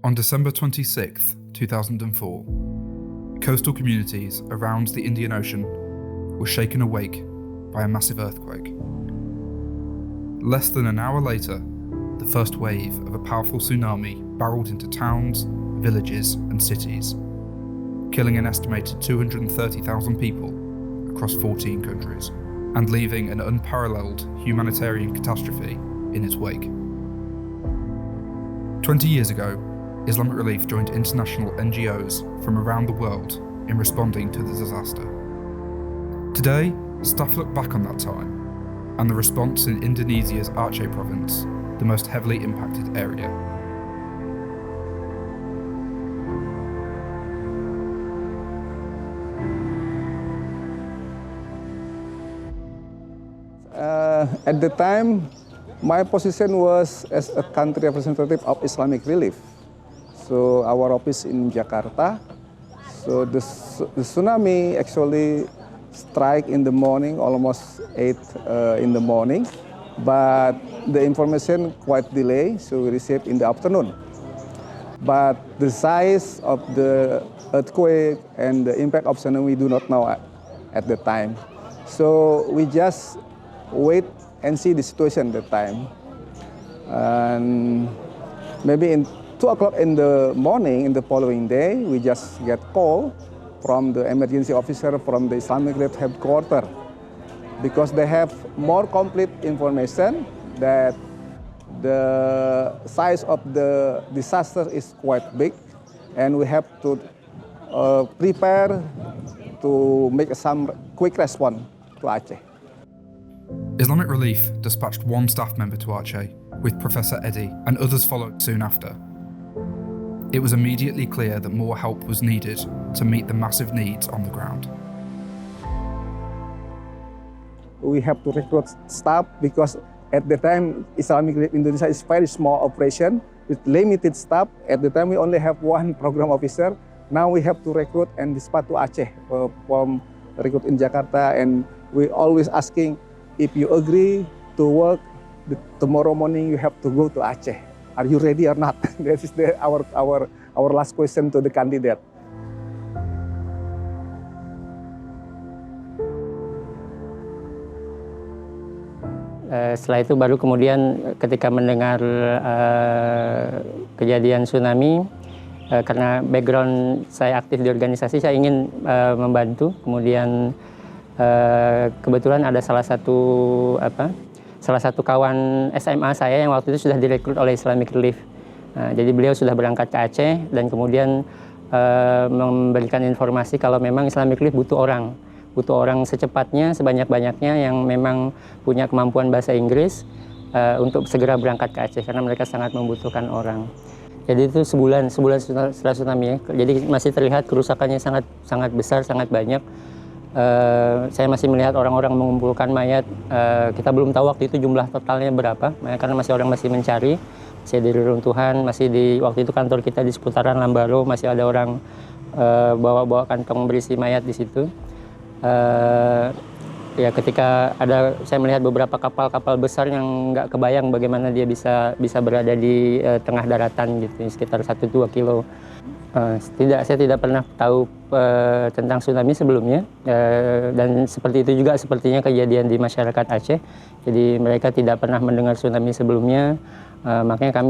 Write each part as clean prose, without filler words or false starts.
On December 26, 2004, coastal communities around the Indian Ocean were shaken awake by a massive earthquake. Less than an hour later, the first wave of a powerful tsunami barreled into towns, villages, and cities, killing an estimated 230,000 people across 14 countries, and leaving an unparalleled humanitarian catastrophe in its wake. 20 years ago, Islamic Relief joined international NGOs from around the world in responding to the disaster. Today, staff look back on that time and the response in Indonesia's Aceh province, the most heavily impacted area. At the time, my position was as a country representative of Islamic Relief. So our office in Jakarta. So the tsunami actually strike in the morning, almost 8 in the morning, but the information quite delayed, so we received in the afternoon. But the size of the earthquake and the impact of tsunami we do not know at the time. So we just wait and see the situation at the time. And maybe in 2 o'clock in the morning, in the following day, we just get call from the emergency officer from the Islamic Relief headquarters, because they have more complete information that the size of the disaster is quite big, and we have to prepare to make some quick response to Aceh. Islamic Relief dispatched one staff member to Aceh with Professor Eddie, and others followed soon after. It was immediately clear that more help was needed to meet the massive needs on the ground. We have to recruit staff because at the time Islamic Relief Indonesia is very small operation with limited staff. At the time we only have one program officer. Now we have to recruit and dispatch to Aceh from recruit in Jakarta, and we always asking if you agree to work tomorrow morning you have to go to Aceh. Are you ready or not? That is our last question to the candidate. Setelah itu baru kemudian ketika mendengar kejadian tsunami, karena background saya aktif di organisasi, saya ingin membantu. Kemudian kebetulan ada salah satu kawan SMA saya yang waktu itu sudah direkrut oleh Islamic Relief. Jadi beliau sudah berangkat ke Aceh dan kemudian memberikan informasi kalau memang Islamic Relief butuh orang secepatnya, sebanyak-banyaknya yang memang punya kemampuan bahasa Inggris untuk segera berangkat ke Aceh karena mereka sangat membutuhkan orang. Jadi itu sebulan setelah tsunami ya. Jadi masih terlihat kerusakannya sangat besar, sangat banyak. Saya masih melihat orang-orang mengumpulkan mayat. Kita belum tahu waktu itu jumlah totalnya berapa, karena orang masih mencari, masih di reruntuhan, waktu itu kantor kita di seputaran Lambaro, masih ada orang bawa kantong berisi mayat di situ. Ya ketika saya melihat beberapa kapal besar yang nggak kebayang bagaimana dia bisa berada di tengah daratan gitu, sekitar 1-2 kilo. Saya tidak pernah tahu tentang tsunami sebelumnya, dan seperti itu juga sepertinya kejadian di masyarakat Aceh. Jadi mereka tidak pernah mendengar tsunami sebelumnya, makanya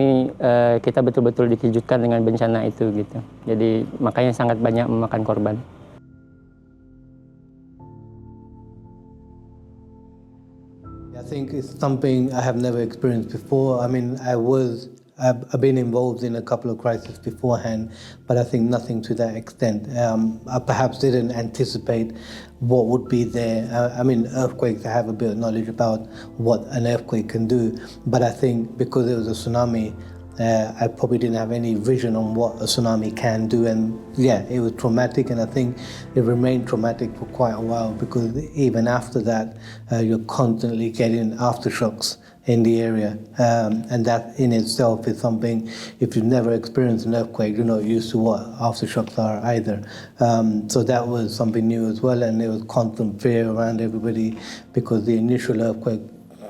kita betul-betul dikejutkan dengan bencana itu gitu. Jadi makanya sangat banyak memakan korban. I think it's something I have never experienced before. I mean, I've been involved in a couple of crises beforehand, but I think nothing to that extent. I perhaps didn't anticipate what would be there. Earthquakes, I have a bit of knowledge about what an earthquake can do, but I think because it was a tsunami, I probably didn't have any vision on what a tsunami can do, and yeah, it was traumatic, and I think it remained traumatic for quite a while because even after that, you're constantly getting aftershocks in the area, and that in itself is something, if you've never experienced an earthquake, you're not used to what aftershocks are either. So that was something new as well, and there was constant fear around everybody because the initial earthquake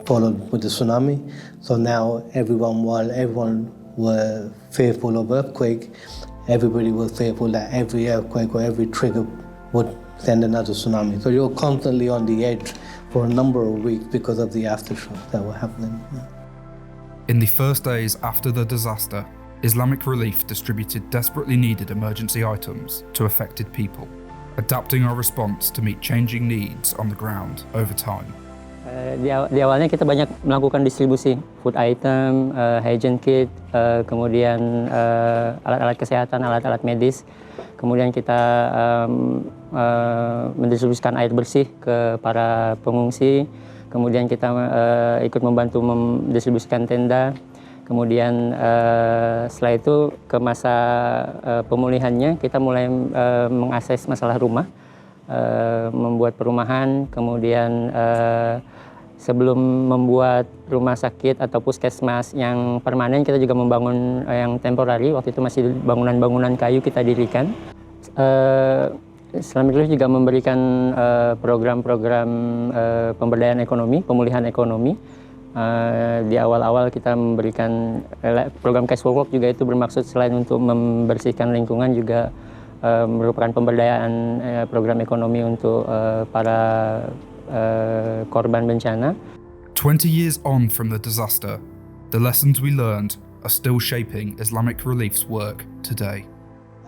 followed with the tsunami. So now while everyone were fearful of earthquake, everybody was fearful that every earthquake or every trigger would send another tsunami. So you're constantly on the edge for a number of weeks because of the aftershocks that were happening. In the first days after the disaster, Islamic Relief distributed desperately needed emergency items to affected people, adapting our response to meet changing needs on the ground over time. Di awalnya kita banyak melakukan distribusi food item, hygiene kit, kemudian alat-alat kesehatan, alat-alat medis. Kemudian kita mendistribusikan air bersih ke para pengungsi. Kemudian kita ikut membantu mendistribusikan tenda. Kemudian setelah itu ke masa pemulihannya kita mulai mengakses masalah rumah, membuat perumahan. Kemudian sebelum membuat rumah sakit atau puskesmas yang permanen, kita juga membangun yang temporary. Waktu itu masih bangunan-bangunan kayu kita dirikan. Islamic Relief juga memberikan program-program pemberdayaan ekonomi, pemulihan ekonomi. Di awal-awal kita memberikan program Cash for Work juga itu bermaksud selain untuk membersihkan lingkungan juga merupakan pemberdayaan program ekonomi untuk para korban bencana. 20 years on from the disaster, the lessons we learned are still shaping Islamic Relief's work today.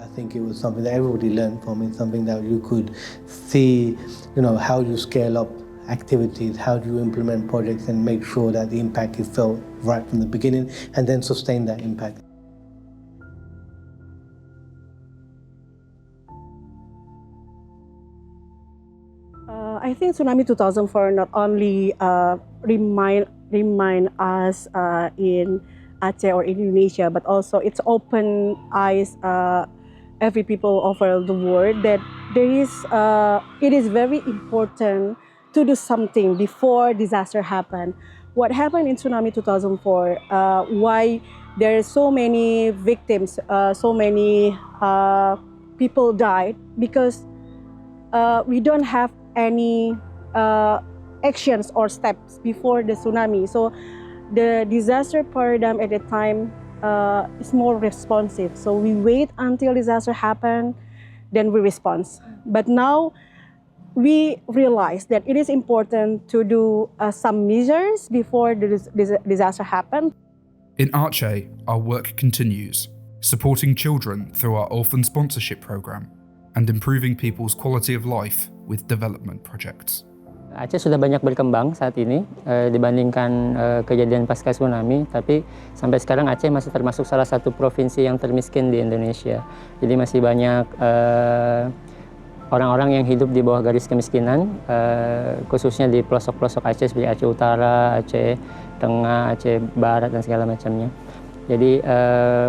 I think it was something that everybody learned from it, something that you could see, how you scale up activities, how do you implement projects and make sure that the impact is felt right from the beginning and then sustain that impact. I think Tsunami 2004 not only remind us in Aceh or Indonesia, but also it's open eyes every people over the world that it is very important to do something before disaster happen. What happened in Tsunami 2004, why there are so many victims, so many people died, because we don't have any actions or steps before the tsunami. So the disaster paradigm at the time is more responsive. So we wait until disaster happen, then we respond. But now we realize that it is important to do some measures before the disaster happens. In Aceh, our work continues, supporting children through our orphan sponsorship program and improving people's quality of life with development projects. Aceh sudah banyak berkembang saat ini dibandingkan kejadian pasca tsunami, tapi sampai sekarang Aceh masih termasuk salah satu provinsi yang termiskin di Indonesia. Jadi masih banyak orang-orang yang hidup di bawah garis kemiskinan, khususnya di pelosok-pelosok Aceh seperti Aceh Utara, Aceh Tengah, Aceh Barat dan segala macamnya. Jadi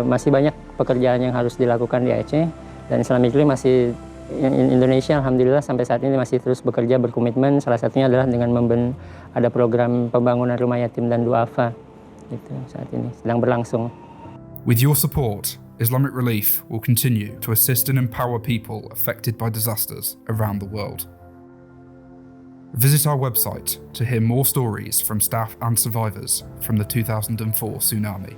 masih banyak pekerjaan yang harus dilakukan di Aceh, dan Islamic Relief masih Indonesia alhamdulillah sampai saat ini masih terus bekerja berkomitmen. Salah satunya adalah dengan ada program pembangunan rumah yatim dan duafa. Itu saat ini sedang berlangsung. With your support, Islamic Relief will continue to assist and empower people affected by disasters around the world. Visit our website to hear more stories from staff and survivors from the 2004 tsunami.